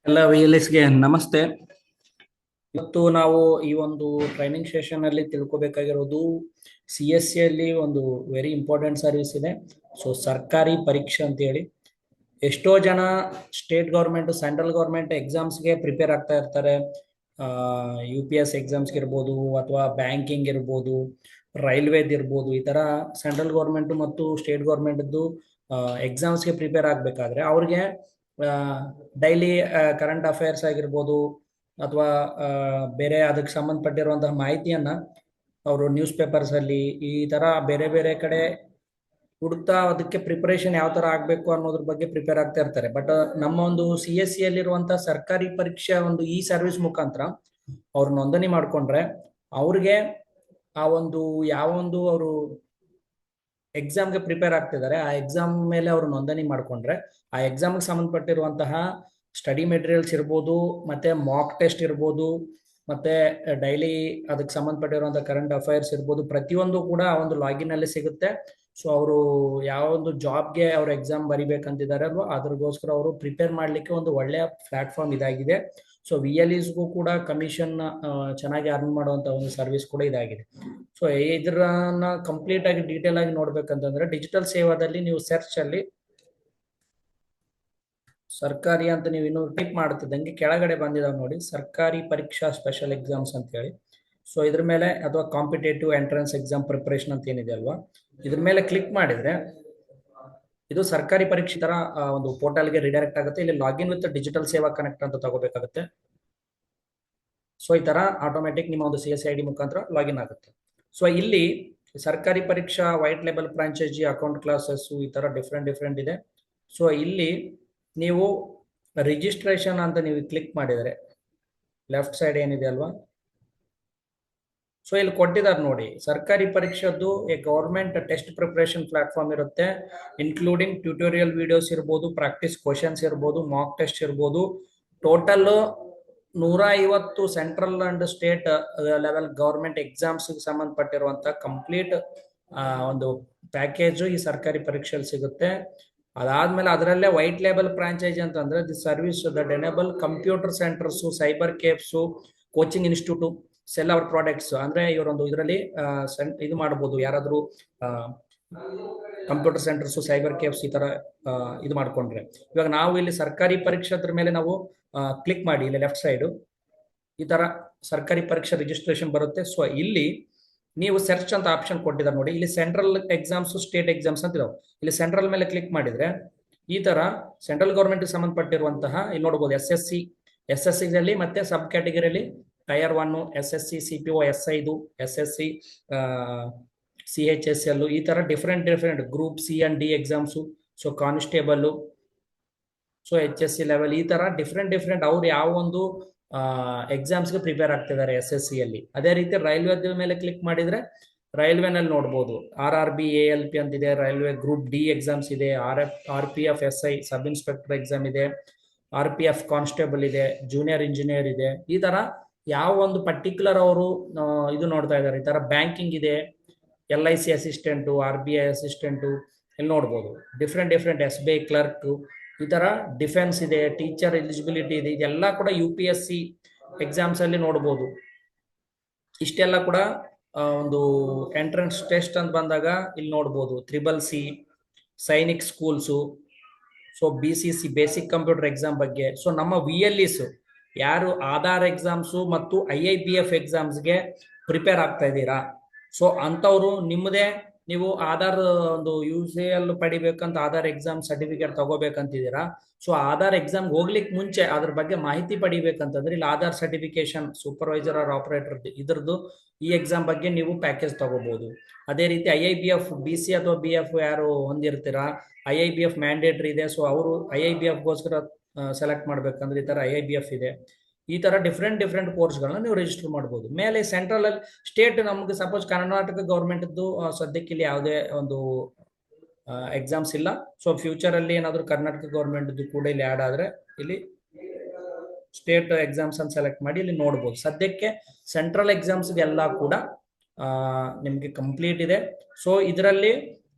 ಎಲ್ಲ ವಿಎಲ್ಎಸ್ಗೆ ನಮಸ್ತೆ. ಇವತ್ತು ನಾವು ಈ ಒಂದು ಟ್ರೈನಿಂಗ್ ಸೆಷನ್ ಅಲ್ಲಿ ತಿಳ್ಕೊಬೇಕಾಗಿರೋದು CSC ಅಲ್ಲಿ ಒಂದು ವೆರಿ ಇಂಪಾರ್ಟೆಂಟ್ ಸರ್ವಿಸ್ ಇದೆ. ಸೊ ಸರ್ಕಾರಿ ಪರೀಕ್ಷೆ ಅಂತ ಹೇಳಿ ಎಷ್ಟೋ ಜನ ಸ್ಟೇಟ್ ಗೌರ್ಮೆಂಟ್ ಸೆಂಟ್ರಲ್ ಗೌರ್ಮೆಂಟ್ ಎಕ್ಸಾಮ್ಸ್ಗೆ ಪ್ರಿಪೇರ್ ಆಗ್ತಾ ಇರ್ತಾರೆ. UPS ಎಕ್ಸಾಮ್ಸ್ಗೆ ಇರ್ಬೋದು ಅಥವಾ ಬ್ಯಾಂಕಿಂಗ್ ಇರ್ಬೋದು, ರೈಲ್ವೇದ್ ಇರ್ಬೋದು. ಈ ತರ ಸೆಂಟ್ರಲ್ ಗೌರ್ಮೆಂಟ್ ಮತ್ತು ಸ್ಟೇಟ್ ಗೌರ್ಮೆಂಟ್ದು ಎಕ್ಸಾಮ್ಸ್ಗೆ ಪ್ರಿಪೇರ್ ಆಗಬೇಕಾದ್ರೆ ಅವ್ರಿಗೆ ಡೈಲಿ ಕರೆಂಟ್ ಅಫೇರ್ಸ್ ಆಗಿರ್ಬೋದು ಅಥವಾ ಬೇರೆ ಅದಕ್ಕೆ ಸಂಬಂಧಪಟ್ಟಿರುವಂತಹ ಮಾಹಿತಿಯನ್ನ ಅವರು ನ್ಯೂಸ್ ಪೇಪರ್ಸ್ ಅಲ್ಲಿ ಈ ತರ ಬೇರೆ ಬೇರೆ ಕಡೆ ಹುಡುಕ್ತಾ ಅದಕ್ಕೆ ಪ್ರಿಪರೇಷನ್ ಯಾವ ತರ ಆಗ್ಬೇಕು ಅನ್ನೋದ್ರ ಬಗ್ಗೆ ಪ್ರಿಪೇರ್ ಆಗ್ತಾ ಇರ್ತಾರೆ. ಬಟ್ ನಮ್ಮ ಒಂದು CSC ಅಲ್ಲಿರುವಂತಹ ಸರ್ಕಾರಿ ಪರೀಕ್ಷೆ ಒಂದು ಈ ಸರ್ವಿಸ್ ಮುಖಾಂತರ ಅವ್ರು ನೋಂದಣಿ ಮಾಡ್ಕೊಂಡ್ರೆ ಅವ್ರಿಗೆ ಆ ಒಂದು ಯಾವ ಒಂದು ಅವರು ಎಕ್ಸಾಮ್ಗೆ ಪ್ರಿಪೇರ್ ಆಗ್ತಿದ್ದಾರೆ ಆ ಎಕ್ಸಾಮ್ ಮೇಲೆ ಅವರು ನೋಂದಣಿ ಮಾಡ್ಕೊಂಡ್ರೆ ಆ ಎಕ್ಸಾಮ್ಗೆ ಸಂಬಂಧಪಟ್ಟಿರುವಂತಹ ಸ್ಟಡಿ ಮೆಟೀರಿಯಲ್ಸ್ ಇರ್ಬೋದು, ಮತ್ತೆ ಮಾಕ್ ಟೆಸ್ಟ್ ಇರ್ಬೋದು, ಮತ್ತೆ ಡೈಲಿ ಅದಕ್ಕೆ ಸಂಬಂಧಪಟ್ಟಿರುವಂತಹ ಕರೆಂಟ್ ಅಫೈರ್ಸ್ ಇರ್ಬೋದು, ಪ್ರತಿಯೊಂದು ಕೂಡ ಆ ಒಂದು ಲಾಗಿನ್ ಅಲ್ಲಿ ಸಿಗುತ್ತೆ. ಸೊ ಅವರು ಯಾವ ಒಂದು ಜಾಬ್ಗೆ ಅವ್ರ ಎಕ್ಸಾಮ್ ಬರಿಬೇಕಂತಿದ್ದಾರೆ ಅಲ್ವಾ ಅದ್ರಗೋಸ್ಕರ ಅವರು ಪ್ರಿಪೇರ್ ಮಾಡ್ಲಿಕ್ಕೆ ಒಂದು ಒಳ್ಳೆಯ ಪ್ಲಾಟ್ಫಾರ್ಮ್ ಇದಾಗಿದೆ. ಸೊ VLEsಗೂ ಕೂಡ ಕಮಿಷನ್ ಚೆನ್ನಾಗಿ ಅರ್ನ್ ಮಾಡುವಂತ ಒಂದು ಸರ್ವಿಸ್ ಕೂಡ ಇದಾಗಿದೆ. ಸೊ ಇದ್ರನ್ನ ಕಂಪ್ಲೀಟ್ ಆಗಿ ಡೀಟೇಲ್ ಆಗಿ ನೋಡ್ಬೇಕಂತಂದ್ರೆ ಡಿಜಿಟಲ್ ಸೇವಾದಲ್ಲಿ ನೀವು ಸರ್ಚ್ ಅಲ್ಲಿ ಸರ್ಕಾರಿ ಅಂತ ನೀವು ಇನ್ನು ಟೈಪ್ ಮಾಡ್ತಿದ್ದಂಗೆ ಕೆಳಗಡೆ ಬಂದಿದಾವೆ ನೋಡಿ, ಸರ್ಕಾರಿ ಪರೀಕ್ಷಾ ಸ್ಪೆಷಲ್ ಎಕ್ಸಾಮ್ಸ್ ಅಂತ ಹೇಳಿ. ಸೊ ಇದ್ರ ಮೇಲೆ ಅಥವಾ ಕಾಂಪಿಟೇಟಿವ್ ಎಂಟ್ರೆನ್ಸ್ ಎಕ್ಸಾಮ್ ಪ್ರಿಪರೇಷನ್ ಅಂತ ಏನಿದೆ ಅಲ್ವಾ, ಇದ್ರ ಮೇಲೆ ಕ್ಲಿಕ್ ಮಾಡಿದ್ರೆ ಇದು ಸರ್ಕಾರಿ ಪರೀಕ್ಷೆ ತರ ಒಂದು ಪೋರ್ಟಲ್ಗೆ ರಿಡೈರೆಕ್ಟ್ ಆಗುತ್ತೆ. ಇಲ್ಲಿ ಲಾಗಿನ್ ವಿತ್ ಡಿಜಿಟಲ್ ಸೇವಾ ಕನೆಕ್ಟ್ ಅಂತ ತಗೋಬೇಕಾಗುತ್ತೆ. ಸೊ ಈ ತರ ಆಟೋಮೆಟಿಕ್ ನಿಮ್ಮ ಒಂದು CSC ID ಮುಖಾಂತರ ಲಾಗಿನ್ ಆಗುತ್ತೆ. ಸೊ ಇಲ್ಲಿ ಸರ್ಕಾರಿ ಪರೀಕ್ಷಾ white label franchise account classes ಈ ತರ ಡಿಫ್ರೆಂಟ್ ಇದೆ. ಸೊ ಇಲ್ಲಿ ನೀವು ರಿಜಿಸ್ಟ್ರೇಷನ್ ಅಂತ ನೀವು ಕ್ಲಿಕ್ ಮಾಡಿದರೆ ಲೆಫ್ಟ್ ಸೈಡ್ ಏನಿದೆ ಅಲ್ವಾ, ಸೊ ಇಲ್ಲಿ ಕೊಟ್ಟಿದ್ದಾರೆ ನೋಡಿ, ಸರ್ಕಾರಿ ಪರೀಕ್ಷೆದ್ದು ಗವರ್ಮೆಂಟ್ ಟೆಸ್ಟ್ ಪ್ರಿಪರೇಷನ್ ಪ್ಲಾಟ್ಫಾರ್ಮ್ ಇರುತ್ತೆ. ಇನ್ಕ್ಲೂಡಿಂಗ್ ಟ್ಯೂಟೋರಿಯಲ್ ವಿಡಿಯೋಸ್ ಇರ್ಬೋದು, ಪ್ರಾಕ್ಟೀಸ್ ಕ್ವಶನ್ಸ್ ಇರ್ಬೋದು, ಮಾಕ್ ಟೆಸ್ಟ್ ಇರ್ಬೋದು. Total 150 central and state level government exams ಸಂಬಂಧಪಟ್ಟಿರುವಂತಹ ಕಂಪ್ಲೀಟ್ ಒಂದು ಪ್ಯಾಕೇಜ್ ಈ ಸರ್ಕಾರಿ ಪರೀಕ್ಷೆಯಲ್ಲಿ ಸಿಗುತ್ತೆ. ಅದಾದ್ಮೇಲೆ ಅದರಲ್ಲೇ ವೈಟ್ ಲೇಬಲ್ ಫ್ರಾಂಚೈಸಿ ಅಂತಂದ್ರೆ the service that enable computer centres, cyber cafes, coaching institute sell our products. ಅಂದ್ರೆ ಇವರೊಂದು ಇದರಲ್ಲಿ ಇದು ಮಾಡಬಹುದು, ಯಾರಾದ್ರೂ ಕಂಪ್ಯೂಟರ್ ಸೆಂಟರ್ಸ್, ಸೈಬರ್ ಕೇಫ್ಸ್ ಈ ತರ ಇದು ಮಾಡ್ಕೊಂಡ್ರೆ. ಇವಾಗ ನಾವು ಇಲ್ಲಿ ಸರ್ಕಾರಿ ಪರೀಕ್ಷೆ ಮೇಲೆ ನಾವು ಕ್ಲಿಕ್ ಮಾಡಿ ಇಲ್ಲಿ ಲೆಫ್ಟ್ ಸೈಡ್ ಈ ತರ ಸರ್ಕಾರಿ ಪರೀಕ್ಷಾ ರಿಜಿಸ್ಟ್ರೇಷನ್ ಬರುತ್ತೆ. ಸೊ ಇಲ್ಲಿ ನೀವು ಸರ್ಚ್ ಅಂತ ಆಪ್ಷನ್ ಕೊಟ್ಟಿದ್ದಾರೆ ನೋಡಿ, ಇಲ್ಲಿ ಸೆಂಟ್ರಲ್ ಎಕ್ಸಾಮ್ಸ್, ಸ್ಟೇಟ್ ಎಕ್ಸಾಮ್ಸ್ ಅಂತ ಇದಾವೆ. ಇಲ್ಲಿ ಸೆಂಟ್ರಲ್ ಮೇಲೆ ಕ್ಲಿಕ್ ಮಾಡಿದ್ರೆ ಈ ತರ ಸೆಂಟ್ರಲ್ ಗೌರ್ಮೆಂಟ್ ಸಂಬಂಧಪಟ್ಟಿರುವಂತಹ ಇಲ್ಲಿ ನೋಡಬಹುದು SSC ದಲ್ಲಿ ಮತ್ತೆ ಸಬ್ ಕ್ಯಾಟಗರಿಯಲ್ಲಿ tier 1, SSC CPO S5, SSC CHSL ಈ ತರ different group C and D ಎಕ್ಸಾಮ್ಸ್. So constable, so HSC level ಈ ತರ ಡಿಫ್ರೆಂಟ್ ಅವ್ರು ಯಾವ ಒಂದು ಎಕ್ಸಾಮ್ಸ್ಗೆ ಪ್ರಿಪೇರ್ ಆಗ್ತಿದ್ದಾರೆ SSC ಅಲ್ಲಿ. ಅದೇ ರೀತಿ ರೈಲ್ವೆ ಮೇಲೆ ಕ್ಲಿಕ್ ಮಾಡಿದ್ರೆ ರೈಲ್ವೆನಲ್ಲಿ ನೋಡ್ಬೋದು RRB ALP ಅಂತಿದೆ, ರೈಲ್ವೆ ಗ್ರೂಪ್ D ಎಕ್ಸಾಮ್ಸ್ ಇದೆ, RPF SI sub inspector exam ಇದೆ, RPF ಕಾನ್ಸ್ಟೇಬಲ್ ಇದೆ, ಜೂನಿಯರ್ ಇಂಜಿನಿಯರ್ ಇದೆ. ಈ ತರ ಯಾವ ಒಂದು ಪರ್ಟಿಕ್ಯುಲರ್ ಅವರು ಇದು ನೋಡ್ತಾ ಇದ್ದಾರೆ. ಈ ತರ ಬ್ಯಾಂಕಿಂಗ್ ಇದೆ, LIC ಅಸಿಸ್ಟೆಂಟು, RBI ಅಸಿಸ್ಟೆಂಟು ಇಲ್ಲಿ ನೋಡ್ಬೋದು. ಡಿಫ್ರೆಂಟ್ SBI ಕ್ಲರ್ಕ್ ಈ ತರ ಡಿಫೆನ್ಸ್ ಇದೆ, ಟೀಚರ್ ಎಲಿಜಿಬಿಲಿಟಿ ಇದೆ. ಇದೆಲ್ಲ ಕೂಡ UPSC ಎಕ್ಸಾಮ್ಸ್ ಅಲ್ಲಿ ನೋಡ್ಬೋದು. ಇಷ್ಟೆಲ್ಲ ಕೂಡ ಒಂದು ಎಂಟ್ರೆನ್ಸ್ ಟೆಸ್ಟ್ ಅಂತ ಬಂದಾಗ ಇಲ್ಲಿ ನೋಡ್ಬೋದು. CCC, Sainik schools, so BCC basic computer exam ಬಗ್ಗೆ. ಸೊ ನಮ್ಮ VLEs ಯಾರು ಆಧಾರ್ ಎಕ್ಸಾಮ್ಸು ಮತ್ತು IIBF ಎಕ್ಸಾಮ್ಸ್ಗೆ ಪ್ರಿಪೇರ್ ಆಗ್ತಾ ಇದ್ದೀರಾ, ಸೊ ಅಂತವ್ರು ನಿಮ್ಮದೇ ನೀವು ಆಧಾರ್ ಒಂದು UCL ಪಡಿಬೇಕಂತ ಆಧಾರ್ ಎಕ್ಸಾಮ್ ಸರ್ಟಿಫಿಕೇಟ್ ತಗೋಬೇಕಂತಿದ್ದೀರಾ. ಸೊ ಆಧಾರ್ ಎಕ್ಸಾಮ್ ಹೋಗ್ಲಿಕ್ಕೆ ಮುಂಚೆ ಅದ್ರ ಬಗ್ಗೆ ಮಾಹಿತಿ ಪಡಿಬೇಕಂತಂದ್ರೆ ಇಲ್ಲಿ Aadhaar certification supervisor or operator ಇದ್ರದ್ದು ಈ ಎಕ್ಸಾಮ್ ಬಗ್ಗೆ ನೀವು ಪ್ಯಾಕೇಜ್ ತಗೋಬಹುದು. ಅದೇ ರೀತಿ IIBF BC ಅಥವಾ BF ಯಾರು ಹೊಂದಿರ್ತೀರಾ, IIBF ಮ್ಯಾಂಡೇಟರಿ ಇದೆ. ಸೊ ಅವರು IIBF ಗೋಸ್ಕರ ಸೆಲೆಕ್ಟ್ ಮಾಡ್ಬೇಕಂದ್ರೆ ಈ ತರ IIBF ಇದೆ. ಈ ತರ ಡಿಫ್ರೆಂಟ್ ಕೋರ್ಸ್ಗಳನ್ನ ನೀವು ರಿಜಿಸ್ಟರ್ ಮಾಡಬಹುದು. ಮೇಲೆ ಸೆಂಟ್ರಲ್ ಅಲ್ಲಿ ಸ್ಟೇಟ್ ನಮ್ಗೆ ಸಪೋಸ್ ಕರ್ನಾಟಕ ಗೌರ್ಮೆಂಟ್ ಸದ್ಯಕ್ಕೆ ಇಲ್ಲಿ ಯಾವುದೇ ಒಂದು ಎಕ್ಸಾಮ್ಸ್ ಇಲ್ಲ. ಸೊ ಫ್ಯೂಚರ್ ಅಲ್ಲಿ ಏನಾದ್ರು ಕರ್ನಾಟಕ ಗೌರ್ಮೆಂಟ್ ಕೂಡ ಇಲ್ಲಿ ಆಡ್ ಆದ್ರೆ ಇಲ್ಲಿ ಸ್ಟೇಟ್ ಎಕ್ಸಾಮ್ಸ್ ಅನ್ನು ಸೆಲೆಕ್ಟ್ ಮಾಡಿ ಇಲ್ಲಿ ನೋಡ್ಬೋದು. ಸದ್ಯಕ್ಕೆ ಸೆಂಟ್ರಲ್ ಎಕ್ಸಾಮ್ಸ್ ಎಲ್ಲ ಕೂಡ ನಿಮ್ಗೆ ಕಂಪ್ಲೀಟ್ ಇದೆ. ಸೊ ಇದರಲ್ಲಿ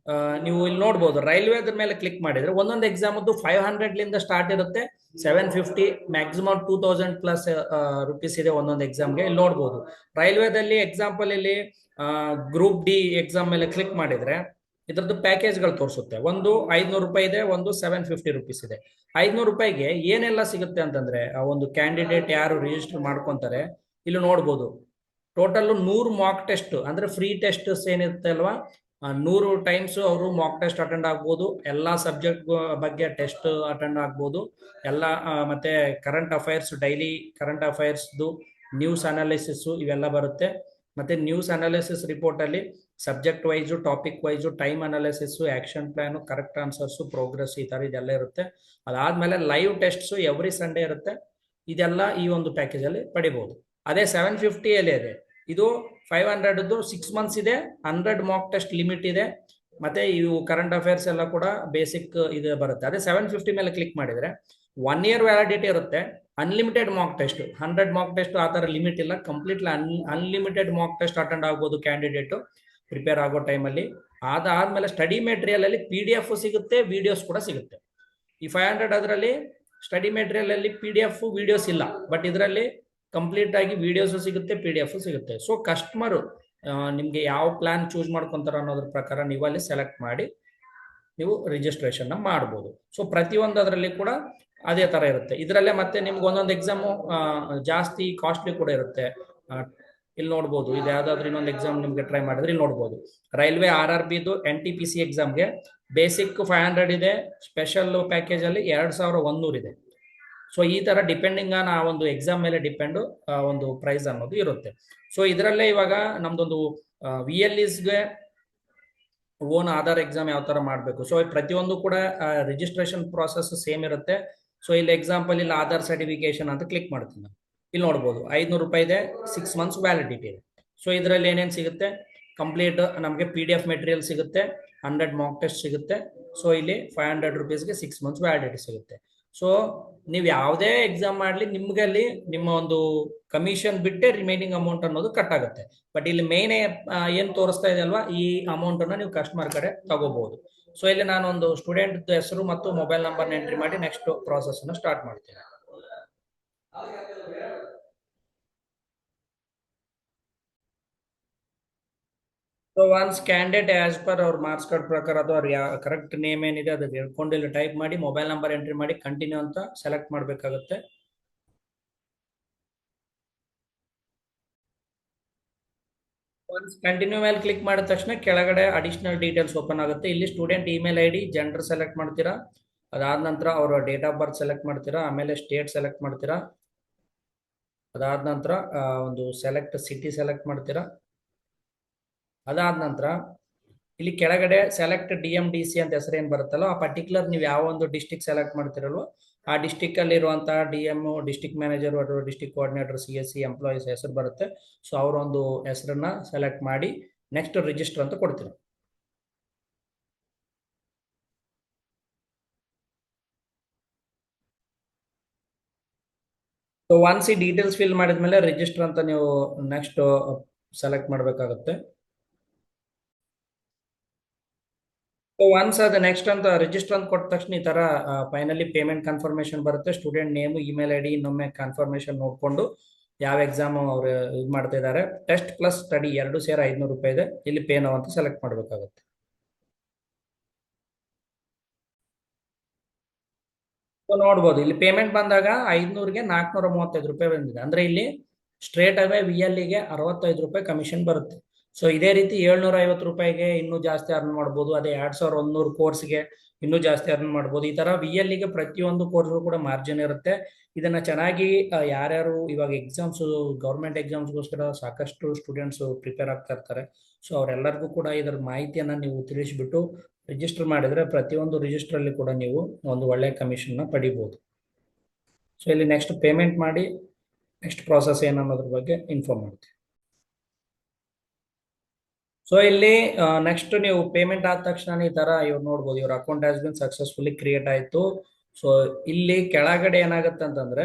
ನೀವು ಇಲ್ಲಿ ನೋಡ್ಬೋದು ರೈಲ್ವೆ ಮೇಲೆ ಕ್ಲಿಕ್ ಮಾಡಿದ್ರೆ ಒಂದೊಂದು ಎಕ್ಸಾಮದ್ದು 500 ಸ್ಟಾರ್ಟ್ ಇರುತ್ತೆ, 750 ಮ್ಯಾಕ್ಸಿಮಮ್ 2000+ ರುಪೀಸ್ ಇದೆ ಒಂದೊಂದು ಎಕ್ಸಾಮ್ಗೆ. ಇಲ್ಲಿ ನೋಡ್ಬೋದು ರೈಲ್ವೆದಲ್ಲಿ ಎಕ್ಸಾಂಪಲ್ ಇಲ್ಲಿ ಗ್ರೂಪ್ ಡಿ ಎಕ್ಸಾಮ್ ಮೇಲೆ ಕ್ಲಿಕ್ ಮಾಡಿದ್ರೆ ಇದ್ರದ್ದು ಪ್ಯಾಕೇಜ್ಗಳು ತೋರಿಸುತ್ತೆ. ಒಂದು 500 ರೂಪಾಯಿ ಇದೆ, ಒಂದು 750 ರುಪೀಸ್ ಇದೆ. 500 ರೂಪಾಯಿಗೆ ಏನೆಲ್ಲ ಸಿಗುತ್ತೆ ಅಂತಂದ್ರೆ ಆ ಒಂದು ಕ್ಯಾಂಡಿಡೇಟ್ ಯಾರು ರಿಜಿಸ್ಟರ್ ಮಾಡ್ಕೊಂತಾರೆ ಇಲ್ಲಿ ನೋಡ್ಬೋದು ಟೋಟಲ್ 100 ಮಾಕ್ ಟೆಸ್ಟ್ ಅಂದ್ರೆ ಫ್ರೀ ಟೆಸ್ಟ್ ಏನಿರುತ್ತೆ ಅಲ್ವಾ, 100 ಟೈಮ್ಸ್ ಅವರು ಮಾಕ್ ಟೆಸ್ಟ್ ಅಟೆಂಡ್ ಆಗ್ಬೋದು. ಎಲ್ಲಾ ಸಬ್ಜೆಕ್ಟ್ ಬಗ್ಗೆ ಟೆಸ್ಟ್ ಅಟೆಂಡ್ ಆಗ್ಬೋದು. ಎಲ್ಲ ಮತ್ತೆ ಕರೆಂಟ್ ಅಫೈರ್ಸ್, ಡೈಲಿ ಕರೆಂಟ್ ಅಫೈರ್ಸ್ದು ನ್ಯೂಸ್ ಅನಾಲಿಸಿಸ್ ಇವೆಲ್ಲ ಬರುತ್ತೆ. ಮತ್ತೆ ನ್ಯೂಸ್ ಅನಾಲಿಸಿಸ್ ರಿಪೋರ್ಟ್ ಅಲ್ಲಿ subject wise, topic wise, time analysis, action plan, correct answers, progress, ಈ ತರ ಇದೆಲ್ಲ ಇರುತ್ತೆ. ಅದಾದ್ಮೇಲೆ ಲೈವ್ ಟೆಸ್ಟ್ಸ್ ಎವ್ರಿ ಸಂಡೇ ಇರುತ್ತೆ. ಇದೆಲ್ಲ ಈ ಒಂದು ಪ್ಯಾಕೇಜ್ ಅಲ್ಲಿ ಪಡಿಬಹುದು. ಅದೇ 750 ಅಲ್ಲಿ ಇದೆ, ಇದು 500 6 ಮಂತ್ಸ್ ಇದೆ, 100 ಮಾಕ್ ಟೆಸ್ಟ್ ಲಿಮಿಟ್ ಇದೆ. ಮತ್ತೆ ಇವು ಕರೆಂಟ್ ಅಫೇರ್ಸ್ ಎಲ್ಲ ಕೂಡ ಬೇಸಿಕ್ ಇದು ಬರುತ್ತೆ. ಅದೇ 750 ಮೇಲೆ ಕ್ಲಿಕ್ ಮಾಡಿದ್ರೆ 1 ಇಯರ್ ವ್ಯಾಲಿಡಿಟಿ ಇರುತ್ತೆ, unlimited mock test, 100 mock test ಆ ತರ ಲಿಮಿಟ್ ಇಲ್ಲ, completely unlimited mock test attend ಆಗ್ಬೋದು ಕ್ಯಾಂಡಿಡೇಟ್ ಪ್ರಿಪೇರ್ ಆಗೋ ಟೈಮಲ್ಲಿ. ಅದಾದ್ಮೇಲೆ ಸ್ಟಡಿ ಮೆಟೀರಿಯಲ್ ಅಲ್ಲಿ PDF ಸಿಗುತ್ತೆ, ವಿಡಿಯೋಸ್ ಕೂಡ ಸಿಗುತ್ತೆ. ಈ 500 ಅದರಲ್ಲಿ ಸ್ಟಡಿ ಮೆಟೀರಿಯಲ್ ಅಲ್ಲಿ PDF ವಿಡಿಯೋಸ್ ಇಲ್ಲ, ಬಟ್ ಇದರಲ್ಲಿ ಕಂಪ್ಲೀಟ್ ಆಗಿ ವಿಡಿಯೋಸ್ ಸಿಗುತ್ತೆ, PDF ಸಿಗುತ್ತೆ. ಸೊ ಕಸ್ಟಮರು ನಿಮ್ಗೆ ಯಾವ ಪ್ಲಾನ್ ಚೂಸ್ ಮಾಡ್ಕೊಂತಾರ ಅನ್ನೋದ್ರ ಪ್ರಕಾರ ನೀವು ಅಲ್ಲಿ ಸೆಲೆಕ್ಟ್ ಮಾಡಿ ನೀವು ರಿಜಿಸ್ಟ್ರೇಷನ್ ಮಾಡ್ಬೋದು. ಸೊ ಪ್ರತಿಯೊಂದು ಅದರಲ್ಲಿ ಕೂಡ ಅದೇ ತರ ಇರುತ್ತೆ. ಇದರಲ್ಲೇ ಮತ್ತೆ ನಿಮ್ಗೆ ಒಂದೊಂದು ಎಕ್ಸಾಮು ಜಾಸ್ತಿ ಕಾಸ್ಟ್ಲಿ ಕೂಡ ಇರುತ್ತೆ. ಇಲ್ಲಿ ನೋಡ್ಬೋದು, ಇದು ಯಾವ್ದಾದ್ರು ಇನ್ನೊಂದು ಎಕ್ಸಾಮ್ ನಿಮ್ಗೆ ಟ್ರೈ ಮಾಡಿದ್ರೆ ಇಲ್ಲಿ ನೋಡ್ಬೋದು ರೈಲ್ವೆ RRBದು NTPC ಎಕ್ಸಾಮ್ಗೆ ಬೇಸಿಕ್ 500 ಇದೆ, ಸ್ಪೆಷಲ್ ಪ್ಯಾಕೇಜ್ ಅಲ್ಲಿ 2100 ಇದೆ. ಸೊ ಈ ತರ ಡಿಪೆಂಡಿಂಗ್ ಆನ್ ಆ ಒಂದು ಎಕ್ಸಾಮ್ ಮೇಲೆ ಡಿಪೆಂಡ್ ಒಂದು ಪ್ರೈಸ್ ಅನ್ನೋದು ಇರುತ್ತೆ. ಸೊ ಇದರಲ್ಲೇ ಇವಾಗ ನಮ್ದೊಂದು VLEsಗೆ ಓನ್ ಆಧಾರ್ ಎಕ್ಸಾಮ್ ಯಾವ ತರ ಮಾಡಬೇಕು, ಸೊ ಪ್ರತಿಯೊಂದು ಕೂಡ ರಿಜಿಸ್ಟ್ರೇಷನ್ ಪ್ರಾಸೆಸ್ ಸೇಮ್ ಇರುತ್ತೆ. ಸೊ ಇಲ್ಲಿ ಎಕ್ಸಾಂಪಲ್ ಇಲ್ಲಿ ಆಧಾರ್ ಸರ್ಟಿಫಿಕೇಶನ್ ಅಂತ ಕ್ಲಿಕ್ ಮಾಡ್ತೀನಿ ನಾನು. ಇಲ್ಲಿ ನೋಡ್ಬೋದು 500 ರೂಪಾಯಿ ಇದೆ, 6 ಮಂತ್ಸ್ ವ್ಯಾಲಿಡಿಟಿ ಇದೆ. ಸೊ ಇದರಲ್ಲಿ ಏನೇನು ಸಿಗುತ್ತೆ, ಕಂಪ್ಲೀಟ್ ನಮಗೆ PDF ಮೆಟೀರಿಯಲ್ ಸಿಗುತ್ತೆ, 100 ಮಾಕ್ ಟೆಸ್ಟ್ ಸಿಗುತ್ತೆ. ಸೊ ಇಲ್ಲಿ 500 ರುಪೀಸ್ಗೆ 6 ಮಂತ್ಸ್ ವ್ಯಾಲಿಡಿಟಿ ಸಿಗುತ್ತೆ. ಸೊ ನೀವು ಯಾವುದೇ ಎಕ್ಸಾಮ್ ಮಾಡಲಿ ನಿಮ್ಗೆ ಅಲ್ಲಿ ನಿಮ್ಮ ಒಂದು ಕಮಿಷನ್ ಬಿಟ್ಟೆ ರಿಮೈನಿಂಗ್ ಅಮೌಂಟ್ ಅನ್ನೋದು ಕಟ್ ಆಗುತ್ತೆ. ಬಟ್ ಇಲ್ಲಿ ಮೇನ್ ಏನ್ ತೋರಿಸ್ತಾ ಇದೆ ಅಲ್ವಾ, ಈ ಅಮೌಂಟ್ ಅನ್ನ ನೀವು ಕಸ್ಟಮರ್ ಕಡೆ ತಗೋಬಹುದು. ಸೊ ಇಲ್ಲಿ ನಾನು ಒಂದು ಸ್ಟೂಡೆಂಟ್ ಹೆಸರು ಮತ್ತು ಮೊಬೈಲ್ ನಂಬರ್ ಎಂಟ್ರಿ ಮಾಡಿ ನೆಕ್ಸ್ಟ್ ಪ್ರಾಸೆಸ್ ಅನ್ನು ಸ್ಟಾರ್ಟ್ ಮಾಡ್ತೀನಿ. So once candidate as per ಅವ್ರ ಮಾರ್ಕ್ಸ್ ಕಾರ್ಡ್ ಪ್ರಕಾರ ಅದು ಅವ್ರ ಕರೆಕ್ಟ್ ನೇಮ್ ಏನಿದೆ ಅದು ಹೇಳ್ಕೊಂಡು ಇಲ್ಲಿ ಟೈಪ್ ಮಾಡಿ ಮೊಬೈಲ್ ನಂಬರ್ ಎಂಟ್ರಿ ಮಾಡಿ ಕಂಟಿನ್ಯೂ ಅಂತ ಸೆಲೆಕ್ಟ್ ಮಾಡಬೇಕಾಗುತ್ತೆ. ಒನ್ಸ್ ಕಂಟಿನ್ಯೂ ಮೇಲೆ ಕ್ಲಿಕ್ ಮಾಡಿದ ತಕ್ಷಣ ಕೆಳಗಡೆ ಅಡಿಷನಲ್ ಡೀಟೇಲ್ಸ್ ಓಪನ್ ಆಗುತ್ತೆ. ಇಲ್ಲಿ student email ID, gender select ಮಾಡ್ತೀರಾ. ಅದಾದ ನಂತರ ಅವರ ಡೇಟ್ ಆಫ್ ಬರ್ತ್ ಸೆಲೆಕ್ಟ್ ಮಾಡ್ತೀರಾ. ಆಮೇಲೆ ಸ್ಟೇಟ್ ಸೆಲೆಕ್ಟ್ ಮಾಡ್ತೀರಾ. ಅದಾದ ನಂತರ ಒಂದು ಸೆಲೆಕ್ಟ್ ಸಿಟಿ ಸೆಲೆಕ್ಟ್ ಮಾಡ್ತೀರಾ. ಅದಾದ ನಂತರ ಇಲ್ಲಿ ಕೆಳಗಡೆ ಸೆಲೆಕ್ಟ್ DMDC ಅಂತ ಹೆಸರು ಏನ್ ಬರುತ್ತಲ್ಲ, ಆ ಪರ್ಟಿಕ್ಯುಲರ್ ನೀವು ಯಾವ ಒಂದು ಡಿಸ್ಟಿಕ್ ಸೆಲೆಕ್ಟ್ ಮಾಡ್ತಿರಲ್ವ ಆ ಡಿಸ್ಟಿಕ್ ಅಲ್ಲಿ ಇರುವಂತಹ DM, ಡಿಸ್ಟಿಕ್ ಮ್ಯಾನೇಜರ್ ಅಥವಾ ಡಿಸ್ಟಿಕ್ ಕೋಆರ್ಡಿನೇಟರ್, CSC ಎಂಪ್ಲಾಯೀಸ್ ಹೆಸರು ಬರುತ್ತೆ. ಸೊ ಅವರ ಒಂದು ಹೆಸರನ್ನ ಸೆಲೆಕ್ಟ್ ಮಾಡಿ ನೆಕ್ಸ್ಟ್ ರಿಜಿಸ್ಟರ್ ಅಂತ ಕೊಡ್ತೀರಾ. ಸೊ ಒನ್ಸ್ ಈ ಡೀಟೇಲ್ಸ್ ಫಿಲ್ ಮಾಡಿದ್ಮೇಲೆ ರಿಜಿಸ್ಟರ್ ಅಂತ ನೀವು ನೆಕ್ಸ್ಟ್ ಸೆಲೆಕ್ಟ್ ಮಾಡಬೇಕಾಗುತ್ತೆ. ಸೊ ಒನ್ಸ್ ಅದು ನೆಕ್ಸ್ಟ್ ಅಂತ ರಿಜಿಸ್ಟರ್ ಅಂತ ಕೊಟ್ಟ ತಕ್ಷಣ ಈ ತರ ಫೈನಲಿ ಪೇಮೆಂಟ್ ಕನ್ಫರ್ಮೇಶನ್ ಬರುತ್ತೆ. ಸ್ಟೂಡೆಂಟ್ ನೇಮ್, ಇಮೇಲ್ ID ಇನ್ನೊಮ್ಮೆ ಕನ್ಫರ್ಮೇಶನ್ ನೋಡ್ಕೊಂಡು ಯಾವ ಎಕ್ಸಾಮ್ ಅವ್ರು ಇದು ಮಾಡ್ತಾ ಇದ್ದಾರೆ, ಟೆಸ್ಟ್ ಪ್ಲಸ್ ಸ್ಟಡಿ 2 ಸೇರಿ 500 ರೂಪಾಯಿ ಇದೆ. ಇಲ್ಲಿ ಪೇ ನಾವು ಅಂತ ಸೆಲೆಕ್ಟ್ ಮಾಡಬೇಕಾಗುತ್ತೆ. ಸೊ ನೋಡ್ಬೋದು ಇಲ್ಲಿ ಪೇಮೆಂಟ್ ಬಂದಾಗ 500ಗೆ 435 ರೂಪಾಯಿ ಬಂದಿದೆ. ಅಂದ್ರೆ ಇಲ್ಲಿ ಸ್ಟ್ರೇಟ್ ಅವೇ VLEಗೆ 65 ರೂಪಾಯಿ ಕಮಿಷನ್ ಬರುತ್ತೆ. ಸೊ ಇದೇ ರೀತಿ 750 ರೂಪಾಯಿಗೆ ಇನ್ನೂ ಜಾಸ್ತಿ ಅರ್ನ್ ಮಾಡ್ಬೋದು. ಅದೇ 2100 ಕೋರ್ಸ್ಗೆ ಇನ್ನೂ ಜಾಸ್ತಿ ಅರ್ನ್ ಮಾಡ್ಬೋದು. ಈ ತರ VLEಗೆ ಪ್ರತಿಯೊಂದು ಕೋರ್ಸ್ಗೂ ಕೂಡ ಮಾರ್ಜಿನ್ ಇರುತ್ತೆ. ಇದನ್ನ ಚೆನ್ನಾಗಿ ಯಾರ್ಯಾರು ಇವಾಗ ಎಕ್ಸಾಮ್ಸ್, ಗೌರ್ಮೆಂಟ್ ಎಕ್ಸಾಮ್ಸ್ಗೋಸ್ಕರ ಸಾಕಷ್ಟು ಸ್ಟೂಡೆಂಟ್ಸ್ ಪ್ರಿಪೇರ್ ಆಗ್ತಾ ಇರ್ತಾರೆ. ಸೊ ಅವರೆಲ್ಲರಿಗೂ ಕೂಡ ಇದರ ಮಾಹಿತಿಯನ್ನ ನೀವು ತಿಳಿಸ್ಬಿಟ್ಟು ರಿಜಿಸ್ಟರ್ ಮಾಡಿದ್ರೆ ಪ್ರತಿಯೊಂದು ರಿಜಿಸ್ಟರ್ ಅಲ್ಲಿ ಕೂಡ ನೀವು ಒಂದು ಒಳ್ಳೆ ಕಮಿಷನ್ ಪಡಿಬಹುದು. ಸೊ ಇಲ್ಲಿ ನೆಕ್ಸ್ಟ್ ಪೇಮೆಂಟ್ ಮಾಡಿ ನೆಕ್ಸ್ಟ್ ಪ್ರಾಸೆಸ್ ಏನನ್ನೋದ್ರ ಬಗ್ಗೆ ಇನ್ಫಾರ್ಮ್ ಮಾಡ್ತೀವಿ. ಸೊ ಇಲ್ಲಿ ನೆಕ್ಸ್ಟ್ ನೀವು ಪೇಮೆಂಟ್ ಆದ ತಕ್ಷಣ ಈ ತರ ಇವ್ರು ನೋಡ್ಬೋದು, ಇವ್ರ account has been successfully create ಆಯ್ತು. ಸೊ ಇಲ್ಲಿ ಕೆಳಗಡೆ ಏನಾಗುತ್ತೆ ಅಂತಂದ್ರೆ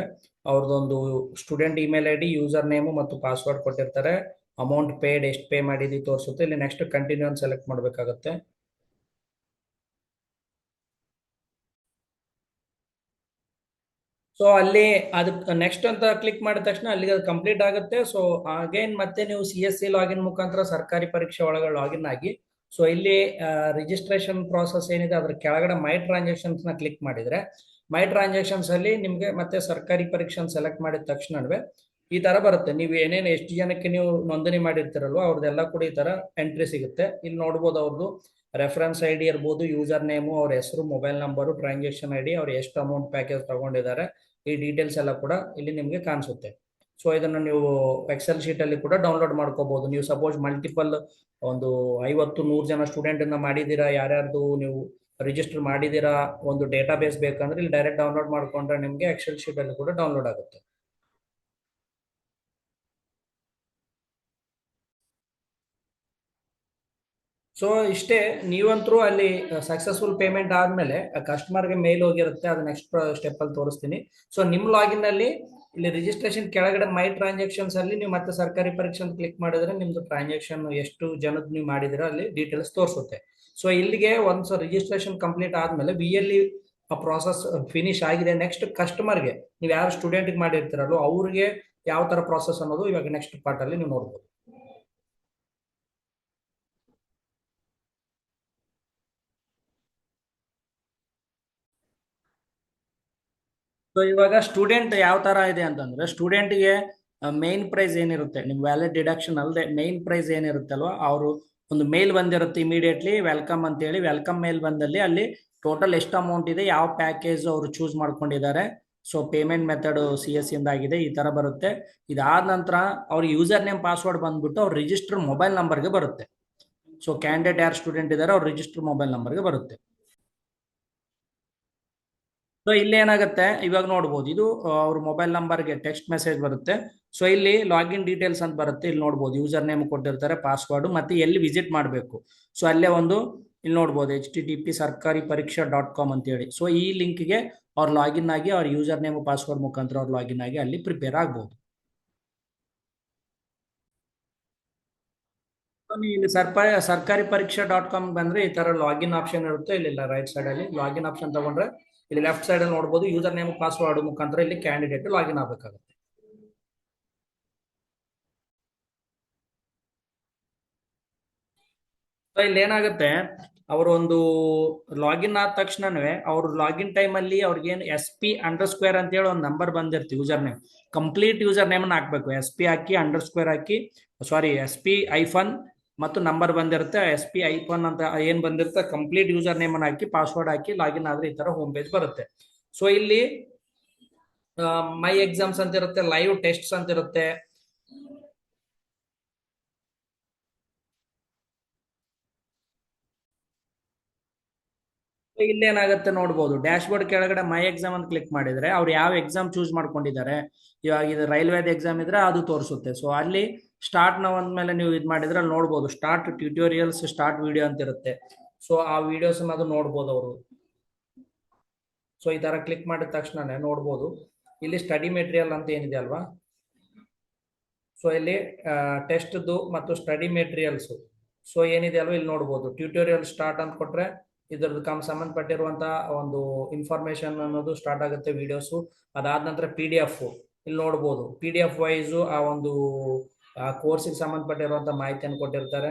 ಅವ್ರದ್ದೊಂದು student email ID, user name ಮತ್ತು ಪಾಸ್ವರ್ಡ್ ಕೊಟ್ಟಿರ್ತಾರೆ. ಅಮೌಂಟ್ ಪೇಡ್ ಎಷ್ಟು ಪೇ ಮಾಡಿದಿ ತೋರಿಸುತ್ತೆ. ಇಲ್ಲಿ ನೆಕ್ಸ್ಟ್ ಕಂಟಿನ್ಯೂ ಅಂತ ಸೆಲೆಕ್ಟ್ ಮಾಡಬೇಕಾಗುತ್ತೆ. ಸೊ ಅಲ್ಲಿ ಅದಕ್ಕೆ ನೆಕ್ಸ್ಟ್ ಅಂತ ಕ್ಲಿಕ್ ಮಾಡಿದ ತಕ್ಷಣ ಅಲ್ಲಿಗೆ ಅದು ಕಂಪ್ಲೀಟ್ ಆಗುತ್ತೆ. ಸೊ ಅಗೈನ್ ಮತ್ತೆ ನೀವು CSC ಲಾಗಿನ್ ಮುಖಾಂತರ ಸರ್ಕಾರಿ ಪರೀಕ್ಷೆ ಒಳಗೆ ಲಾಗಿನ್ ಆಗಿ, ಸೊ ಇಲ್ಲಿ ರಿಜಿಸ್ಟ್ರೇಷನ್ ಪ್ರಾಸೆಸ್ ಏನಿದೆ ಅದ್ರ ಕೆಳಗಡೆ ಮೈ ಟ್ರಾನ್ಸಾಕ್ಷನ್ಸ್ ನ ಕ್ಲಿಕ್ ಮಾಡಿದ್ರೆ, ಮೈ ಟ್ರಾನ್ಸಾಕ್ಷನ್ಸ್ ಅಲ್ಲಿ ನಿಮ್ಗೆ ಮತ್ತೆ ಸರ್ಕಾರಿ ಪರೀಕ್ಷೆ ಸೆಲೆಕ್ಟ್ ಮಾಡಿದ ತಕ್ಷಣವೇ ಈ ತರ ಬರುತ್ತೆ. ನೀವು ಏನೇನು ಎಷ್ಟು ಜನಕ್ಕೆ ನೀವು ನೋಂದಣಿ ಮಾಡಿರ್ತೀರಲ್ವ ಅವ್ರದ್ದೆಲ್ಲ ಕೂಡ ಈ ತರ ಎಂಟ್ರಿ ಸಿಗುತ್ತೆ. ಇಲ್ಲಿ ನೋಡ್ಬೋದು ಅವ್ರದ್ದು ರೆಫರೆನ್ಸ್ ID ಇರ್ಬೋದು, ಯೂಸರ್ ನೇಮು, ಅವ್ರ ಹೆಸರು, ಮೊಬೈಲ್ ನಂಬರು, ಟ್ರಾನ್ಸಾಕ್ಷನ್ ID, ಅವ್ರು ಎಷ್ಟು ಅಮೌಂಟ್ ಪ್ಯಾಕೇಜ್ ತಗೊಂಡಿದ್ದಾರೆ, ಈ ಡೀಟೇಲ್ಸ್ ಎಲ್ಲ ಕೂಡ ಇಲ್ಲಿ ನಿಮಗೆ ಕಾಣಿಸುತ್ತೆ. ಸೊ ಇದನ್ನು ನೀವು ಎಕ್ಸೆಲ್ ಶೀಟ್ ಅಲ್ಲಿ ಕೂಡ ಡೌನ್ಲೋಡ್ ಮಾಡ್ಕೋಬಹುದು. ನೀವು ಸಪೋಸ್ ಮಲ್ಟಿಪಲ್ ಒಂದು 50-100 ಜನ ಸ್ಟೂಡೆಂಟ್ ಅನ್ನ ಮಾಡಿದೀರಾ, ಯಾರ್ಯಾರ್ದು ನೀವು ರಿಜಿಸ್ಟರ್ ಮಾಡಿದೀರಾ, ಒಂದು ಡೇಟಾ ಬೇಸ್ ಬೇಕಂದ್ರೆ ಇಲ್ಲಿ ಡೈರೆಕ್ಟ್ ಡೌನ್ಲೋಡ್ ಮಾಡ್ಕೊಂಡ್ರೆ ನಿಮಗೆ ಎಕ್ಸೆಲ್ ಶೀಟ್ ಅಲ್ಲಿ ಕೂಡ ಡೌನ್ಲೋಡ್ ಆಗುತ್ತೆ. ಸೊ ಇಷ್ಟೇ, ನೀವಂತರೂ ಅಲ್ಲಿ ಸಕ್ಸಸ್ಫುಲ್ ಪೇಮೆಂಟ್ ಆದ್ಮೇಲೆ ಕಸ್ಟಮರ್ಗೆ ಮೇಲ್ ಹೋಗಿರುತ್ತೆ, ಅದು ನೆಕ್ಸ್ಟ್ ಸ್ಟೆಪ್ ಅಲ್ಲಿ ತೋರಿಸ್ತೀನಿ. ಸೊ ನಿಮ್ ಲಾಗಿನ್ ಅಲ್ಲಿ ಇಲ್ಲಿ ರಿಜಿಸ್ಟ್ರೇಷನ್ ಕೆಳಗಡೆ ಮೈ ಟ್ರಾನ್ಸಾಕ್ಷನ್ಸ್ ಅಲ್ಲಿ ನೀವು ಮತ್ತೆ ಸರ್ಕಾರಿ ಪರೀಕ್ಷೆ ಕ್ಲಿಕ್ ಮಾಡಿದ್ರೆ ನಿಮ್ದು ಟ್ರಾನ್ಸಾಕ್ಷನ್ ಎಷ್ಟು ಜನದ್ ನೀವು ಮಾಡಿದಿರ ಅಲ್ಲಿ ಡೀಟೇಲ್ಸ್ ತೋರಿಸುತ್ತೆ. ಸೊ ಇಲ್ಲಿಗೆ ಒಂದ್ಸ ರಿಜಿಸ್ಟ್ರೇಷನ್ ಕಂಪ್ಲೀಟ್ ಆದ್ಮೇಲೆ BLE ಪ್ರಾಸೆಸ್ ಫಿನಿಶ್ ಆಗಿದೆ. ನೆಕ್ಸ್ಟ್ ಕಸ್ಟಮರ್ಗೆ ನೀವು ಯಾರು ಸ್ಟೂಡೆಂಟ್ಗೆ ಮಾಡಿರ್ತೀರಲ್ಲೋ ಅವ್ರಿಗೆ ಯಾವ ತರ ಪ್ರಾಸೆಸ್ ಅನ್ನೋದು ಇವಾಗ ನೆಕ್ಸ್ಟ್ ಪಾರ್ಟ್ ಅಲ್ಲಿ ನೀವು ನೋಡ್ಬೋದು. ಸೊ ಇವಾಗ ಸ್ಟೂಡೆಂಟ್ ಯಾವ ತರ ಇದೆ ಅಂತಂದ್ರೆ, ಸ್ಟೂಡೆಂಟ್ಗೆ ಮೇನ್ ಪ್ರೈಸ್ ಏನಿರುತ್ತೆ, ನಿಮ್ ವ್ಯಾಲಿಡ್ ಡಿಡಕ್ಷನ್ ಅಲ್ಲದೆ ಮೇನ್ ಪ್ರೈಸ್ ಏನಿರುತ್ತೆ ಅಲ್ವಾ, ಅವರು ಒಂದು ಮೇಲ್ ಬಂದಿರುತ್ತೆ ಇಮಿಡಿಯೇಟ್ಲಿ ವೆಲ್ಕಮ್ ಅಂತ ಹೇಳಿ. ವೆಲ್ಕಮ್ ಮೇಲ್ ಬಂದಲ್ಲಿ ಅಲ್ಲಿ ಟೋಟಲ್ ಎಷ್ಟು ಅಮೌಂಟ್ ಇದೆ, ಯಾವ ಪ್ಯಾಕೇಜ್ ಅವರು ಚೂಸ್ ಮಾಡ್ಕೊಂಡಿದ್ದಾರೆ, ಸೊ ಪೇಮೆಂಟ್ ಮೆಥಡ್ CSC ಇಂದ ಆಗಿದೆ, ಈ ತರ ಬರುತ್ತೆ. ಇದಾದ ನಂತರ ಅವ್ರ ಯೂಸರ್ ನೇಮ್ ಪಾಸ್ವರ್ಡ್ ಬಂದ್ಬಿಟ್ಟು ಅವ್ರ ರಿಜಿಸ್ಟರ್ ಮೊಬೈಲ್ ನಂಬರ್ಗೆ ಬರುತ್ತೆ. ಸೊ ಕ್ಯಾಂಡಿಡೇಟ್ ಯಾರು ಸ್ಟೂಡೆಂಟ್ ಇದ್ದಾರೆ ಅವ್ರ ರಿಜಿಸ್ಟರ್ ಮೊಬೈಲ್ ನಂಬರ್ಗೆ ಬರುತ್ತೆ. ಸೊ ಇಲ್ಲಿ ಏನಾಗುತ್ತೆ ಇವಾಗ ನೋಡ್ಬೋದು, ಇದು ಅವ್ರ ಮೊಬೈಲ್ ನಂಬರ್ಗೆ ಟೆಕ್ಸ್ಟ್ ಮೆಸೇಜ್ ಬರುತ್ತೆ. ಸೊ ಇಲ್ಲಿ ಲಾಗಿನ್ ಡೀಟೇಲ್ಸ್ ಅಂತ ಬರುತ್ತೆ, ಇಲ್ಲಿ ನೋಡ್ಬೋದು ಯೂಸರ್ ನೇಮ್ ಕೊಟ್ಟಿರ್ತಾರೆ, ಪಾಸ್ವರ್ಡ್, ಮತ್ತೆ ಎಲ್ಲಿ ವಿಸಿಟ್ ಮಾಡಬೇಕು. ಸೊ ಅಲ್ಲೇ ಒಂದು ಇಲ್ಲಿ ನೋಡ್ಬೋದು HTTP sarkari-pariksha.com ಅಂತ ಹೇಳಿ. ಸೊ ಈ ಲಿಂಕ್ಗೆ ಅವ್ರು ಲಾಗಿನ್ ಆಗಿ ಅವ್ರ ಯೂಸರ್ ನೇಮ್ ಪಾಸ್ವರ್ಡ್ ಮುಖಾಂತರ ಅವ್ರು ಲಾಗಿನ್ ಆಗಿ ಅಲ್ಲಿ ಪ್ರಿಪೇರ್ ಆಗ್ಬೋದು. ಇಲ್ಲಿ sarkari-pariksha.com ಬಂದ್ರೆ ಈ ತರ ಲಾಗಿನ್ ಆಪ್ಷನ್ ಇರುತ್ತೆ. ಇಲ್ಲಿ ರೈಟ್ ಸೈಡ್ ಅಲ್ಲಿ ಲಾಗಿನ್ ಆಪ್ಷನ್ ತಗೊಂಡ್ರೆ ಇಲ್ಲಿ ಲೆಫ್ಟ್ ಸೈಡ್ ಅಲ್ಲಿ ನೋಡಬಹುದು ಯೂಸರ್ ನೇಮ್ ಪಾಸ್ವರ್ಡ್ ಮುಖಾಂತರ ಇಲ್ಲಿ ಕ್ಯಾಂಡಿಡೇಟ್ ಲಾಗಿನ್ ಆಗಬೇಕಾಗುತ್ತೆ. ಇಲ್ಲಿ ಏನಾಗುತ್ತೆ, ಅವರು ಒಂದು ಲಾಗಿನ್ ಆದ ತಕ್ಷಣವೇ ಅವ್ರ ಲಾಗಿನ್ ಟೈಮ್ ಅಲ್ಲಿ ಅವ್ರಿಗೇನು SP__ ಅಂತ ಹೇಳಿ ಒಂದು ನಂಬರ್ ಬಂದಿರುತ್ತೆ user name. Complete user name ಹಾಕ್ಬೇಕು, SP ಹಾಕಿ _ ಹಾಕಿ, ಸಾರಿ SP- ಮತ್ತು ನಂಬರ್ ಬಂದಿರುತ್ತೆ, SP- ಅಂತ ಏನ್ ಬಂದಿರುತ್ತೆ ಕಂಪ್ಲೀಟ್ ಯೂಸರ್ ನೇಮ್ ಅನ್ನು ಹಾಕಿ ಪಾಸ್ವರ್ಡ್ ಹಾಕಿ ಲಾಗಿನ್ ಆದ್ರೆ ಈ ತರ ಹೋಮ್ ಪೇಜ್ ಬರುತ್ತೆ. ಸೊ ಇಲ್ಲಿ ಮೈ ಎಕ್ಸಾಮ್ಸ್ ಅಂತ ಇರುತ್ತೆ, ಲೈವ್ ಟೆಸ್ಟ್ಸ್ ಅಂತ ಇರುತ್ತೆ. ಇಲ್ಲಿ ಏನಾಗುತ್ತೆ ನೋಡ್ಬೋದು, ಡ್ಯಾಶ್ ಬೋರ್ಡ್ ಕೆಳಗಡೆ ಮೈ ಎಕ್ಸಾಮ್ ಅಂತ ಕ್ಲಿಕ್ ಮಾಡಿದ್ರೆ ಅವ್ರು ಯಾವ ಎಕ್ಸಾಮ್ ಚೂಸ್ ಮಾಡ್ಕೊಂಡಿದ್ದಾರೆ, ಇವಾಗ ಇದು ರೈಲ್ವೇದ ಎಕ್ಸಾಮ್ ಇದ್ರೆ ಅದು ತೋರಿಸುತ್ತೆ. ಸೊ ಅಲ್ಲಿ ಸ್ಟಾರ್ಟ್ ನಾವು ಅಂದ್ಮೇಲೆ ನೀವು ಇದು ಮಾಡಿದ್ರೆ ಅಲ್ಲಿ ನೋಡ್ಬೋದು ಸ್ಟಾರ್ಟ್ ಟ್ಯೂಟೋರಿಯಲ್ಸ್, ಸ್ಟಾರ್ಟ್ ವಿಡಿಯೋ ಅಂತ ಇರುತ್ತೆ. ಸೊ ಆ ವಿಡಿಯೋಸ್ ಅದು ನೋಡ್ಬೋದು ಅವರು. ಸೊ ಈ ತರ ಕ್ಲಿಕ್ ಮಾಡಿದ ತಕ್ಷಣನೇ ನೋಡ್ಬೋದು ಇಲ್ಲಿ ಸ್ಟಡಿ ಮೆಟೀರಿಯಲ್ ಅಂತ ಏನಿದೆ ಅಲ್ವಾ. ಸೊ ಇಲ್ಲಿ ಟೆಸ್ಟ್ದು ಮತ್ತು ಸ್ಟಡಿ ಮೆಟೀರಿಯಲ್ಸ್ ಸೊ ಏನಿದೆ ಅಲ್ವಾ ಇಲ್ಲಿ ನೋಡ್ಬೋದು. ಟ್ಯೂಟೋರಿಯಲ್ ಸ್ಟಾರ್ಟ್ ಅಂತ ಕೊಟ್ರೆ ಇದ್ರದ್ದು ಸಂಬಂಧಪಟ್ಟಿರುವಂತಹ ಒಂದು ಇನ್ಫಾರ್ಮೇಶನ್ ಅನ್ನೋದು ಸ್ಟಾರ್ಟ್ ಆಗುತ್ತೆ, ವಿಡಿಯೋಸು. ಅದಾದ ನಂತರ PDF ಇಲ್ಲಿ ನೋಡ್ಬೋದು, PDF ವೈಸು ಆ ಒಂದು ಕೋರ್ಸಿಗೆ ಸಂಬಂಧಪಟ್ಟಿರುವಂತ ಮಾಹಿತಿಯನ್ನು ಕೊಟ್ಟಿರ್ತಾರೆ.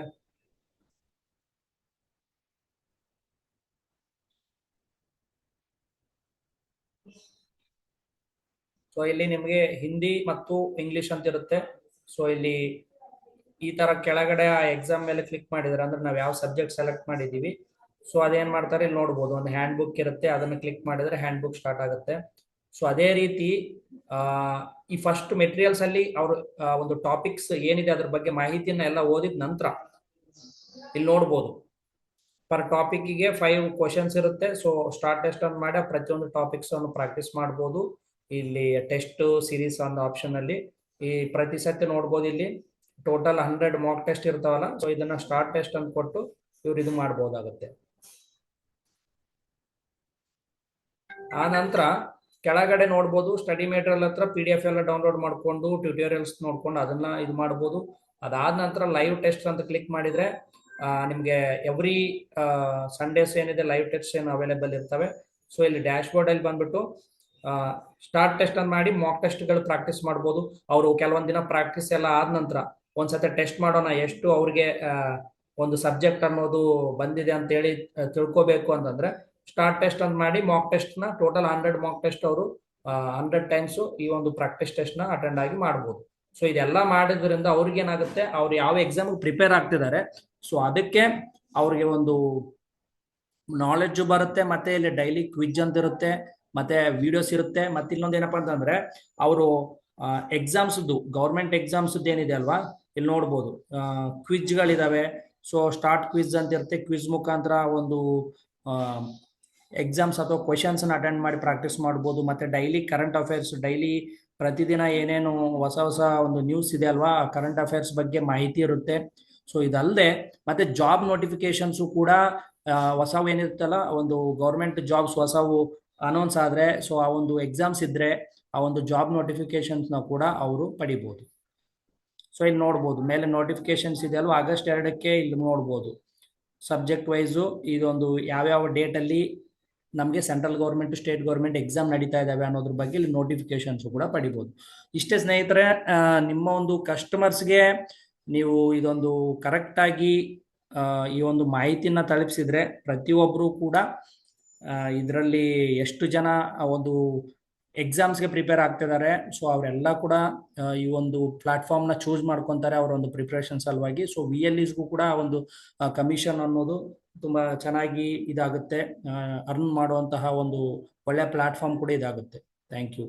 ಸೊ ಇಲ್ಲಿ ನಿಮಗೆ ಹಿಂದಿ ಮತ್ತು ಇಂಗ್ಲಿಷ್ ಅಂತ ಇರುತ್ತೆ. ಸೊ ಇಲ್ಲಿ ಈ ತರ ಕೆಳಗಡೆ ಆ ಎಕ್ಸಾಮ್ ಮೇಲೆ ಕ್ಲಿಕ್ ಮಾಡಿದ್ರೆ ಅಂದ್ರೆ ನಾವು ಯಾವ ಸಬ್ಜೆಕ್ಟ್ ಸೆಲೆಕ್ಟ್ ಮಾಡಿದೀವಿ, ಸೊ ಅದೇನ್ ಮಾಡ್ತಾರೆ ಇಲ್ಲಿ ನೋಡ್ಬೋದು, ಒಂದು ಹ್ಯಾಂಡ್ ಬುಕ್ ಇರುತ್ತೆ, ಅದನ್ನ ಕ್ಲಿಕ್ ಮಾಡಿದ್ರೆ ಹ್ಯಾಂಡ್ ಬುಕ್ ಸ್ಟಾರ್ಟ್ ಆಗುತ್ತೆ. ಸೊ ಅದೇ ರೀತಿ ಆ ಈ ಫಸ್ಟ್ ಮೆಟೀರಿಯಲ್ಸ್ ಅಲ್ಲಿ ಅವರು ಒಂದು ಟಾಪಿಕ್ಸ್ ಏನಿದೆ ಅದ್ರ ಬಗ್ಗೆ ಮಾಹಿತಿಯನ್ನ ಎಲ್ಲ ಓದಿದ ನಂತರ ಇಲ್ಲಿ ನೋಡ್ಬೋದು ಪರ್ ಟಾಪಿಕ್ಗೆ 5 ಕ್ವಶನ್ಸ್ ಇರುತ್ತೆ. ಸೊ ಸ್ಟಾರ್ಟ್ ಟೆಸ್ಟ್ ಅನ್ನು ಮಾಡಿ ಪ್ರತಿಯೊಂದು ಟಾಪಿಕ್ಸ್ ಅನ್ನು ಪ್ರಾಕ್ಟೀಸ್ ಮಾಡ್ಬೋದು. ಇಲ್ಲಿ ಟೆಸ್ಟ್ ಸೀರೀಸ್ ಒಂದು ಆಪ್ಷನ್ ಅಲ್ಲಿ ಈ ಪ್ರತಿ ಸತಿ ನೋಡ್ಬೋದು, ಇಲ್ಲಿ ಟೋಟಲ್ 100 ಮಾಕ್ ಟೆಸ್ಟ್ ಇರ್ತಾವಲ್ಲ. ಸೊ ಇದನ್ನ ಸ್ಟಾರ್ಟ್ ಟೆಸ್ಟ್ ಅಂತ ಕೊಟ್ಟು ಇವ್ರು ಇದು ಮಾಡ್ಬೋದಾಗುತ್ತೆ. ಆ ನಂತರ ಕೆಳಗಡೆ ನೋಡ್ಬೋದು ಸ್ಟಡಿ ಮೆಟೀರಿಯಲ್ ಹತ್ರ PDF ಎಲ್ಲ ಡೌನ್ಲೋಡ್ ಮಾಡ್ಕೊಂಡು ಟ್ಯೂಟೋರಿಯಲ್ಸ್ ನೋಡ್ಕೊಂಡು ಅದನ್ನ ಇದು ಮಾಡ್ಬೋದು. ಅದಾದ ನಂತರ ಲೈವ್ ಟೆಸ್ಟ್ ಅಂತ ಕ್ಲಿಕ್ ಮಾಡಿದ್ರೆ ನಿಮಗೆ ಎವ್ರಿ ಸಂಡೇಸ್ ಏನಿದೆ ಲೈವ್ ಟೆಸ್ಟ್ ಏನು ಅವೈಲೇಬಲ್ ಇರ್ತವೆ. ಸೊ ಇಲ್ಲಿ ಡ್ಯಾಶ್ ಬೋರ್ಡ್ ಅಲ್ಲಿ ಬಂದ್ಬಿಟ್ಟು ಸ್ಟಾರ್ಟ್ ಟೆಸ್ಟ್ ಅನ್ನು ಮಾಡಿ ಮಾಕ್ ಟೆಸ್ಟ್ಗಳು ಪ್ರಾಕ್ಟೀಸ್ ಮಾಡ್ಬೋದು. ಅವರು ಕೆಲವೊಂದ್ ದಿನ ಪ್ರಾಕ್ಟೀಸ್ ಎಲ್ಲ ಆದ ನಂತರ ಒಂದ್ಸತಿ ಟೆಸ್ಟ್ ಮಾಡೋಣ ಎಷ್ಟು ಅವ್ರಿಗೆ ಒಂದು ಸಬ್ಜೆಕ್ಟ್ ಅನ್ನೋದು ಬಂದಿದೆ ಅಂತ ಹೇಳಿ ತಿಳ್ಕೊಬೇಕು ಅಂತಂದ್ರೆ ಸ್ಟಾರ್ಟ್ ಟೆಸ್ಟ್ ಅಂತ ಮಾಡಿ ಮಾಕ್ ಟೆಸ್ಟ್ ನ ಟೋಟಲ್ 100 ಮಾಕ್ ಟೆಸ್ಟ್ ಅವರು 100 ಟೈಮ್ಸ್ ಈ ಒಂದು ಪ್ರಾಕ್ಟೀಸ್ ಟೆಸ್ಟ್ ನ ಅಟೆಂಡ್ ಆಗಿ ಮಾಡ್ಬೋದು. ಸೊ ಇದೆಲ್ಲ ಮಾಡಿದ್ರಿಂದ ಅವ್ರಿಗೆ ಏನಾಗುತ್ತೆ, ಅವ್ರು ಯಾವ ಎಕ್ಸಾಮ್ ಪ್ರಿಪೇರ್ ಆಗ್ತಿದ್ದಾರೆ ಸೊ ಅದಕ್ಕೆ ಅವ್ರಿಗೆ ಒಂದು ನಾಲೆಡ್ಜ್ ಬರುತ್ತೆ. ಮತ್ತೆ ಇಲ್ಲಿ ಡೈಲಿ ಕ್ವಿಜ್ ಅಂತ ಇರುತ್ತೆ, ಮತ್ತೆ ವಿಡಿಯೋಸ್ ಇರುತ್ತೆ. ಮತ್ತೆ ಇನ್ನೊಂದು ಏನಪ್ಪಾ ಅಂತಂದ್ರೆ ಅವರು ಎಕ್ಸಾಮ್ಸ್ ಗೌರ್ಮೆಂಟ್ ಎಕ್ಸಾಮ್ಸ್ ಏನಿದೆ ಅಲ್ವಾ, ಇಲ್ಲಿ ನೋಡ್ಬೋದು ಕ್ವಿಜ್ಗಳಿದಾವೆ. ಸೊ ಸ್ಟಾರ್ಟ್ ಕ್ವಿಜ್ ಅಂತ ಇರುತ್ತೆ, ಕ್ವಿಜ್ ಮುಖಾಂತರ ಒಂದು ಎಕ್ಸಾಮ್ಸ್ ಅಥವಾ ಕ್ವಶನ್ಸ್ ಅಟೆಂಡ್ ಮಾಡಿ ಪ್ರಾಕ್ಟೀಸ್ ಮಾಡ್ಬೋದು. ಮತ್ತೆ ಡೈಲಿ ಕರೆಂಟ್ ಅಫೇರ್ಸ್, ಡೈಲಿ ಪ್ರತಿದಿನ ಏನೇನು ಹೊಸ ಹೊಸ ಒಂದು ನ್ಯೂಸ್ ಇದೆ ಅಲ್ವಾ, ಕರೆಂಟ್ ಅಫೇರ್ಸ್ ಬಗ್ಗೆ ಮಾಹಿತಿ ಇರುತ್ತೆ. ಸೊ ಇದಲ್ಲದೆ ಮತ್ತೆ ಜಾಬ್ ನೋಟಿಫಿಕೇಶನ್ಸು ಕೂಡ ಹೊಸವು ಏನಿರುತ್ತಲ್ಲ, ಒಂದು ಗೌರ್ಮೆಂಟ್ ಜಾಬ್ಸ್ ಹೊಸವು ಅನೌನ್ಸ್ ಆದ್ರೆ ಸೊ ಆ ಒಂದು ಎಕ್ಸಾಮ್ಸ್ ಇದ್ರೆ ಆ ಒಂದು ಜಾಬ್ ನೋಟಿಫಿಕೇಶನ್ಸ್ ನ ಕೂಡ ಅವರು ಪಡಿಬಹುದು. ಸೊ ಇಲ್ಲಿ ನೋಡ್ಬೋದು ಮೇಲೆ ನೋಟಿಫಿಕೇಶನ್ಸ್ ಇದೆ ಅಲ್ವಾ, ಆಗಸ್ಟ್ 2ಕ್ಕೆ ಇಲ್ಲಿ ನೋಡ್ಬೋದು ಸಬ್ಜೆಕ್ಟ್ ವೈಸು ಇದೊಂದು ಯಾವ್ಯಾವ ಡೇಟ್ ಅಲ್ಲಿ ನಮಗೆ central government state government exam ನಡೀತಾ ಇದಾವೆ ಅನ್ನೋದ್ರ ಬಗ್ಗೆ ಇಲ್ಲಿ ನೋಟಿಫಿಕೇಶನ್ಸ್ ಕೂಡ ಪಡಿಬಹುದು. ಇಷ್ಟೇ ಸ್ನೇಹಿತರೆ, ನಿಮ್ಮ ಒಂದು ಕಸ್ಟಮರ್ಸ್ಗೆ ನೀವು ಇದೊಂದು ಕರೆಕ್ಟ್ ಆಗಿ ಈ ಒಂದು ಮಾಹಿತಿನ ತಲುಪಿಸಿದ್ರೆ ಪ್ರತಿಯೊಬ್ಬರು ಕೂಡ ಇದರಲ್ಲಿ ಎಷ್ಟು ಜನ ಒಂದು ಎಕ್ಸಾಮ್ಸ್ಗೆ ಪ್ರಿಪೇರ್ ಆಗ್ತಿದ್ದಾರೆ ಸೊ ಅವರೆಲ್ಲ ಕೂಡ ಈ ಒಂದು ಪ್ಲಾಟ್ಫಾರ್ಮ್ನ ಚೂಸ್ ಮಾಡ್ಕೊತಾರೆ ಅವರ ಒಂದು ಪ್ರಿಪ್ರೇಷನ್ ಸಲುವಾಗಿ. ಸೊ VLEsಗೂ ಕೂಡ ಒಂದು ಕಮಿಷನ್ ಅನ್ನೋದು ತುಂಬಾ ಚೆನ್ನಾಗಿ ಇದಾಗುತ್ತೆ, ಅರ್ನ್ ಮಾಡುವಂತಹ ಒಂದು ಒಳ್ಳೆ ಪ್ಲಾಟ್ಫಾರ್ಮ್ ಕೂಡ ಇದಾಗುತ್ತೆ. Thank you.